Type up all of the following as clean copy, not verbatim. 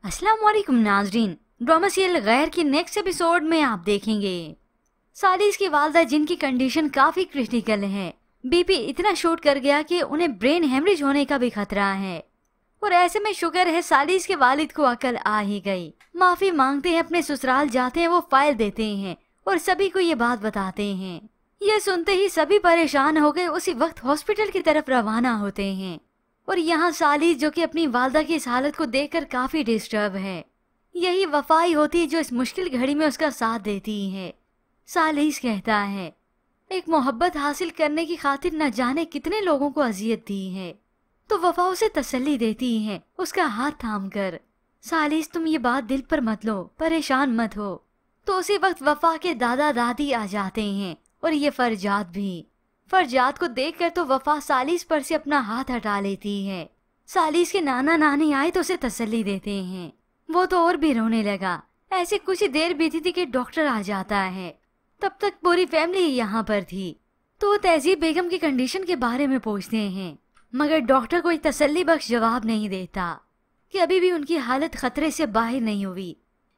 अस्सलाम वालेकुम नाजरीन। ड्रामा सीरियल गैर की नेक्स्ट एपिसोड में आप देखेंगे सालिस की वालदा जिनकी कंडीशन काफी क्रिटिकल है। बीपी इतना शूट कर गया कि उन्हें ब्रेन हेमरेज होने का भी खतरा है। और ऐसे में शुक्र है सालिस के वालिद को अकल आ ही गई। माफी मांगते हैं, अपने ससुराल जाते हैं, वो फाइल देते हैं और सभी को ये बात बताते हैं। ये सुनते ही सभी परेशान हो गए, उसी वक्त हॉस्पिटल की तरफ रवाना होते हैं। और यहाँ सालिस जो कि अपनी वालदा की इस हालत को देखकर काफी डिस्टर्ब है। यही वफाई होती है जो इस मुश्किल घड़ी में उसका साथ देती है। सालिस कहता है एक मोहब्बत हासिल करने की खातिर न जाने कितने लोगों को अजियत दी है, तो वफा उसे तसल्ली देती है उसका हाथ थाम कर। सालिस तुम ये बात दिल पर मत लो, परेशान मत हो। तो उसी वक्त वफा के दादा दादी आ जाते हैं और ये फरजात भी। फरजात को देखकर तो वफा सालिस पर से अपना हाथ हटा लेती है। सालिस के नाना नानी आए तो उसे तसल्ली देते हैं। वो तो और भी रोने लगा। ऐसे कुछ ही देर बीती थी कि डॉक्टर आ जाता है। तब तक पूरी फैमिली यहाँ पर थी। तो वो तहजीब बेगम की कंडीशन के बारे में पूछते हैं, मगर डॉक्टर कोई तसल्ली बख्श जवाब नहीं देता कि अभी भी उनकी हालत खतरे से बाहर नहीं हुई।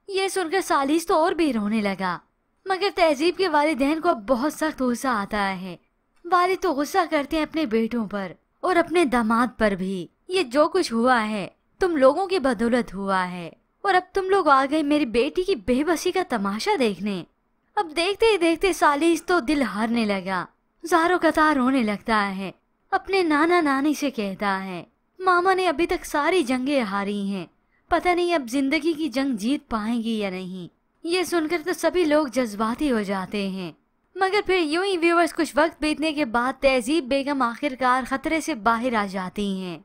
ये सुनकर सालिस तो और भी रोने लगा। मगर तहजीब के वालिदैन को अब बहुत सख्त गुस्सा आता है। वालिद तो गुस्सा करते हैं अपने बेटों पर और अपने दामाद पर भी। ये जो कुछ हुआ है तुम लोगों की बदौलत हुआ है, और अब तुम लोग आ गए मेरी बेटी की बेबसी का तमाशा देखने। अब देखते ही देखते सालिस तो दिल हारने लगा, ज़ारो कतार रोने लगता है। अपने नाना नानी से कहता है मामा ने अभी तक सारी जंगें हारी हैं, पता नहीं अब जिंदगी की जंग जीत पाएंगी या नहीं। ये सुनकर तो सभी लोग जज्बाती हो जाते हैं। मगर फिर यूं ही व्यूअर्स कुछ वक्त बीतने के बाद तहजीब बेगम आखिरकार खतरे से बाहर आ जाती हैं।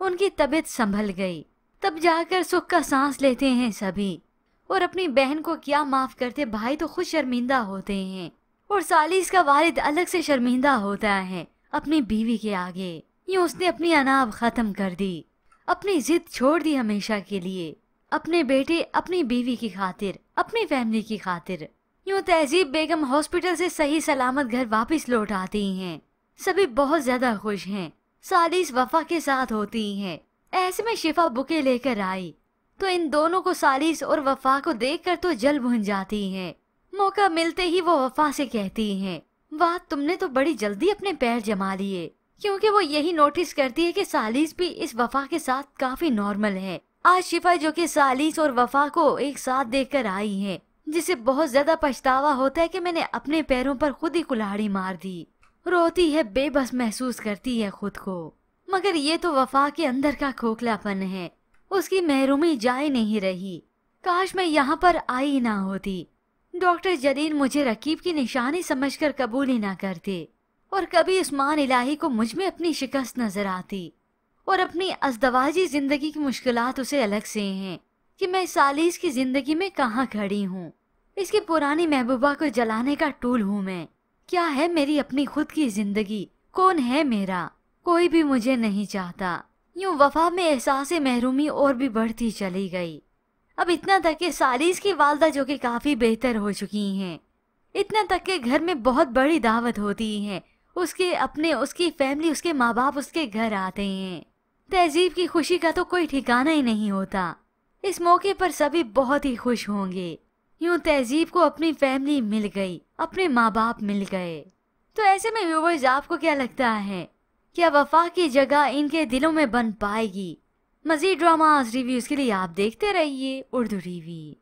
उनकी तबीयत संभल गई। तब जाकर सुख का सांस लेते हैं सभी। और अपनी बहन को क्या माफ करते भाई तो खुद शर्मिंदा होते हैं। और सालिस का वालिद अलग से शर्मिंदा होता है अपनी बीवी के आगे। यूं उसने अपनी अनाब खत्म कर दी, अपनी जिद छोड़ दी हमेशा के लिए, अपने बेटे अपनी बीवी की खातिर, अपनी फैमिली की खातिर। यूं तहजीब बेगम हॉस्पिटल से सही सलामत घर वापस लौट आती हैं। सभी बहुत ज्यादा खुश हैं। सालिस वफा के साथ होती हैं। ऐसे में शिफा बुके लेकर आई तो इन दोनों को सालिस और वफा को देखकर तो जल भुन जाती हैं। मौका मिलते ही वो वफा से कहती हैं, वाह तुमने तो बड़ी जल्दी अपने पैर जमा लिए। क्योंकि वो यही नोटिस करती है कि सालिस भी इस वफा के साथ काफी नॉर्मल है। आज शिफा जो कि सालिस और वफा को एक साथ देखकर आई है, जिसे बहुत ज्यादा पछतावा होता है कि मैंने अपने पैरों पर खुद ही कुल्हाड़ी मार दी। रोती है, बेबस महसूस करती है खुद को। मगर ये तो वफा के अंदर का खोखलापन है, उसकी महरूमी जा ही नहीं रही। काश मैं यहाँ पर आई ना होती। डॉक्टर जलील मुझे रकीब की निशानी समझकर कबूल ही ना करते, और कभी उस्मान इलाही को मुझ में अपनी शिकस्त नजर आती। और अपनी अज़दवाजी जिंदगी की मुश्किलात उसे अलग से हैं कि मैं सालिस की जिंदगी में कहाँ खड़ी हूँ। इसकी पुरानी महबूबा को जलाने का टूल हूँ मैं। क्या है मेरी अपनी खुद की जिंदगी? कौन है मेरा? कोई भी मुझे नहीं चाहता। यूं वफा में एहसास महरूमी और भी बढ़ती चली गई। अब इतना तक कि सालिस की वालदा जो कि काफी बेहतर हो चुकी हैं, इतना तक के घर में बहुत बड़ी दावत होती है। उसके अपने, उसकी फैमिली, उसके माँ बाप उसके घर आते हैं। तहजीब की खुशी का तो कोई ठिकाना ही नहीं होता। इस मौके पर सभी बहुत ही खुश होंगे। यूं तहजीब को अपनी फैमिली मिल गई, अपने माँ बाप मिल गए। तो ऐसे में व्यूअर्स आपको क्या लगता है, क्या वफा की जगह इनके दिलों में बन पाएगी? मजीद ड्रामास रिव्यूज के लिए आप देखते रहिए उर्दू टीवी।